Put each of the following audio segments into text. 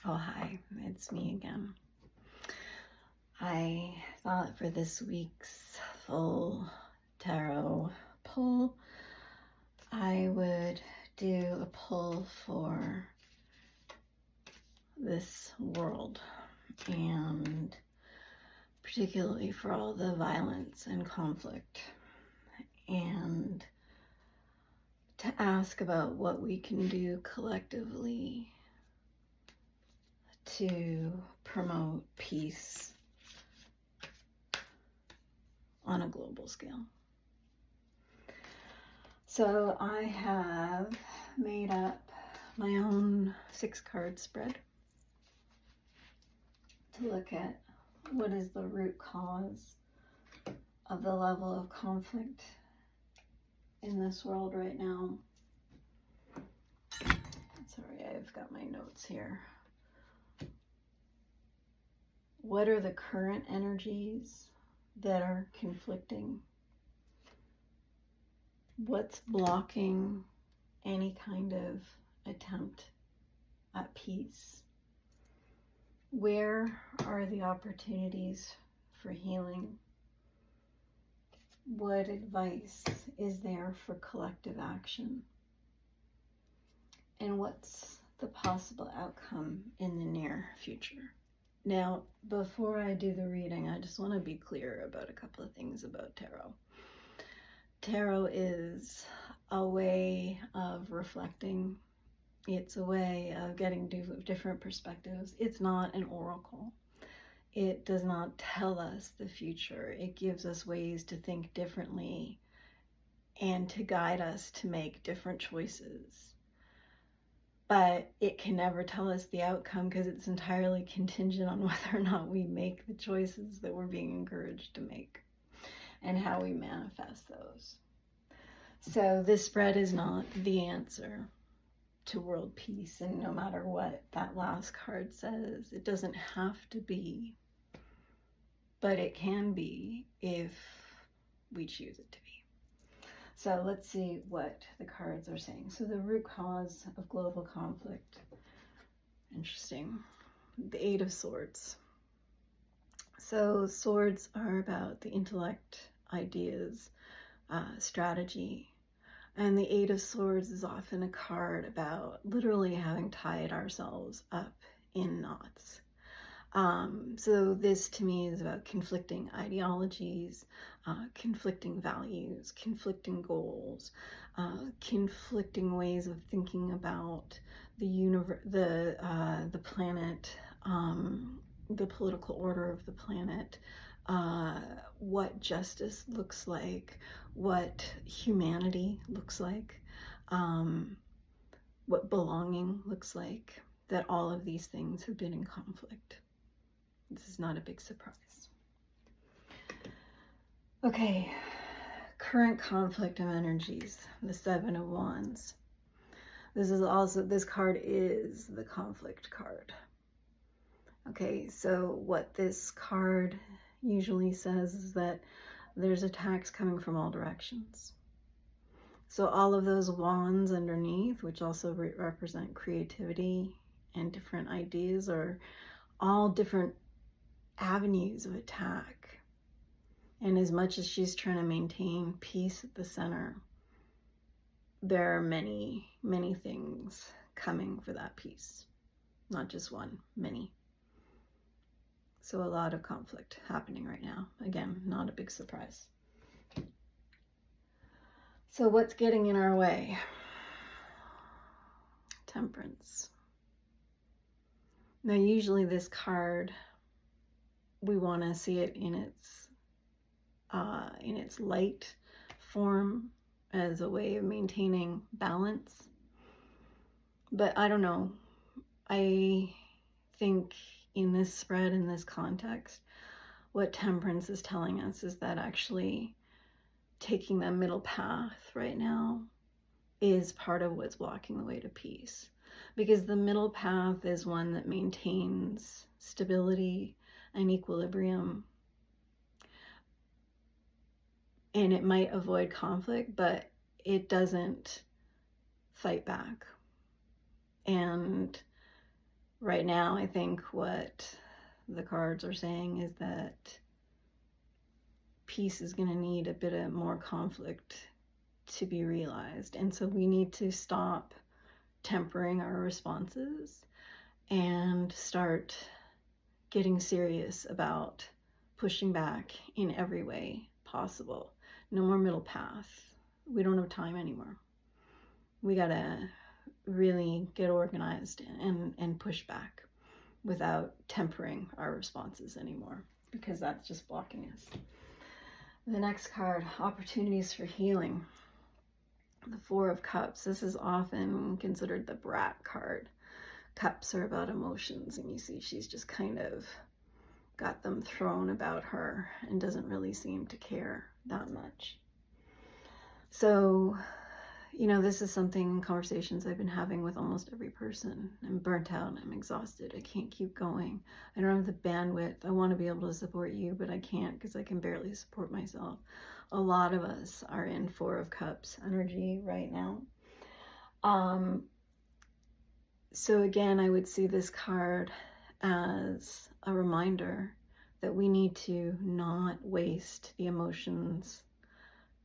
Oh, hi, it's me again. I thought for this week's full tarot pull, I would do a pull for this world, and particularly for all the violence and conflict, and to ask about what we can do collectively to promote peace on a global scale. So I have made up my own 6-card spread to look at what is the root cause of the level of conflict in this world right now. Sorry, I've got my notes here. What are the current energies that are conflicting? What's blocking any kind of attempt at peace? Where are the opportunities for healing? What advice is there for collective action? And what's the possible outcome in the near future? Now, before I do the reading, I just want to be clear about a couple of things about tarot. Tarot is a way of reflecting. It's a way of getting different perspectives. It's not an oracle. It does not tell us the future. It gives us ways to think differently and to guide us to make different choices. But it can never tell us the outcome because it's entirely contingent on whether or not we make the choices that we're being encouraged to make and how we manifest those. So this spread is not the answer to world peace, and no matter what that last card says, it doesn't have to be, but it can be if we choose it to be. So let's see what the cards are saying. So the root cause of global conflict. Interesting. The 8 of Swords. So swords are about the intellect, ideas, strategy. And the 8 of Swords is often a card about literally having tied ourselves up in knots. So this to me is about conflicting ideologies, conflicting values, conflicting goals, conflicting ways of thinking about the universe, the planet, the political order of the planet, what justice looks like, what humanity looks like, what belonging looks like, that all of these things have been in conflict. This is not a big surprise. Okay, current conflict of energies, the 7 of Wands. This card is the conflict card. Okay, so what this card usually says is that there's attacks coming from all directions. So all of those wands underneath, which also represent creativity and different ideas, are all different avenues of attack. And as much as she's trying to maintain peace at the center, there are many, many things coming for that peace. Not just one, many. So a lot of conflict happening right now. Again, not a big surprise. So what's getting in our way? Temperance. Now usually this card, we want to see it in its light form as a way of maintaining balance. But I don't know. I think in this spread, in this context, what temperance is telling us is that actually taking that middle path right now is part of what's blocking the way to peace. Because the middle path is one that maintains stability and equilibrium. And it might avoid conflict, but it doesn't fight back. And right now, I think what the cards are saying is that peace is going to need a bit of more conflict to be realized. And so we need to stop tempering our responses and start getting serious about pushing back in every way possible. No more middle path. We don't have time anymore. We gotta really get organized and push back without tempering our responses anymore, because that's just blocking us. The next card, opportunities for healing. The Four of Cups. This is often considered the brat card. Cups are about emotions, and you see she's just kind of got them thrown about her and doesn't really seem to care that much. So, you know, this is something, conversations I've been having with almost every person. I'm burnt out, I'm exhausted, I can't keep going. I don't have the bandwidth. I want to be able to support you, but I can't because I can barely support myself. A lot of us are in Four of Cups energy right now. So again, I would see this card as a reminder that we need to not waste the emotions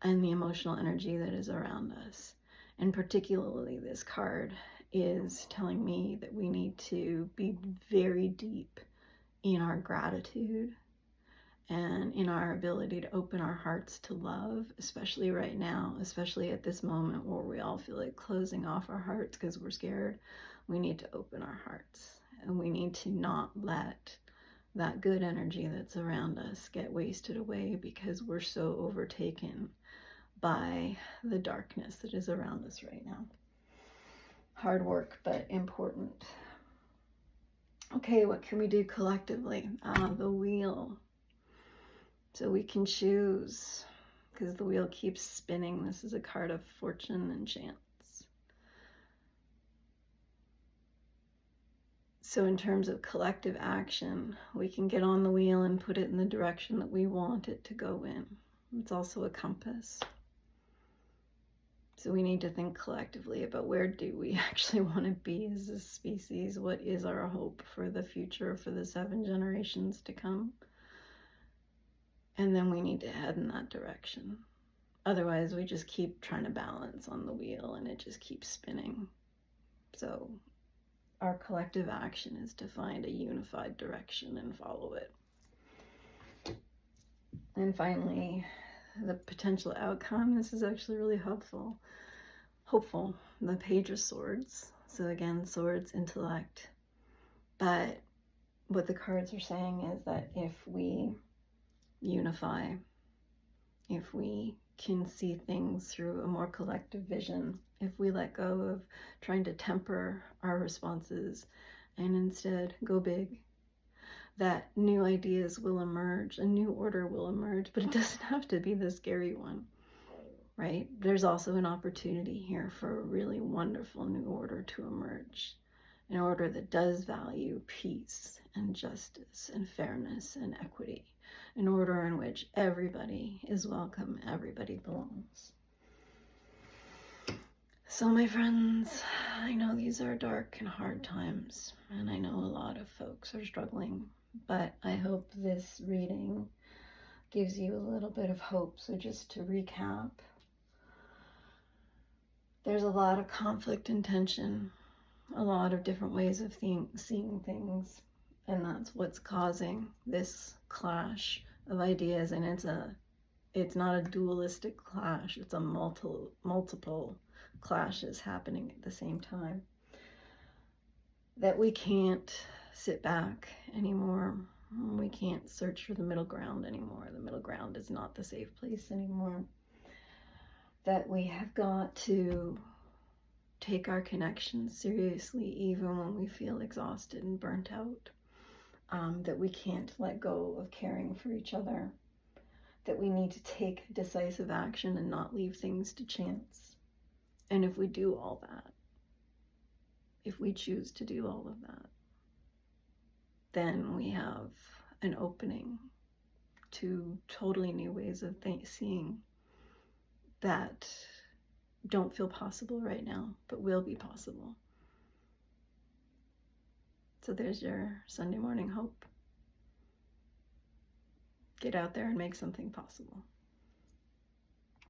and the emotional energy that is around us. And particularly this card is telling me that we need to be very deep in our gratitude and in our ability to open our hearts to love, especially right now, especially at this moment where we all feel like closing off our hearts because we're scared. We need to open our hearts, and we need to not let that good energy that's around us get wasted away because we're so overtaken by the darkness that is around us right now. Hard work, but important. Okay, what can we do collectively? The wheel. So we can choose, because the wheel keeps spinning. This is a card of fortune and chance. So in terms of collective action, we can get on the wheel and put it in the direction that we want it to go in. It's also a compass. So we need to think collectively about where do we actually want to be as a species? What is our hope for the future, for the 7 generations to come? And then we need to head in that direction. Otherwise, we just keep trying to balance on the wheel and it just keeps spinning. So our collective action is to find a unified direction and follow it. And finally, the potential outcome. This is actually really hopeful. The Page of Swords. So again, swords, intellect. But what the cards are saying is that if we unify, if we can see things through a more collective vision, if we let go of trying to temper our responses and instead go big, that new ideas will emerge, a new order will emerge, but it doesn't have to be the scary one, right? There's also an opportunity here for a really wonderful new order to emerge, an order that does value peace and justice and fairness and equity, an order in which everybody is welcome, everybody belongs. So my friends, I know these are dark and hard times, and I know a lot of folks are struggling, but I hope this reading gives you a little bit of hope. So just to recap, there's a lot of conflict and tension, a lot of different ways of seeing things, and that's what's causing this clash of ideas. And it's not a dualistic clash, it's a multiple clashes happening at the same time. That we can't sit back anymore. We can't search for the middle ground anymore. The middle ground is not the safe place anymore. That we have got to take our connections seriously even when we feel exhausted and burnt out. That we can't let go of caring for each other. That we need to take decisive action and not leave things to chance. And if we do all that, if we choose to do all of that, then we have an opening to totally new ways of seeing that don't feel possible right now, but will be possible. So there's your Sunday morning hope. Get out there and make something possible.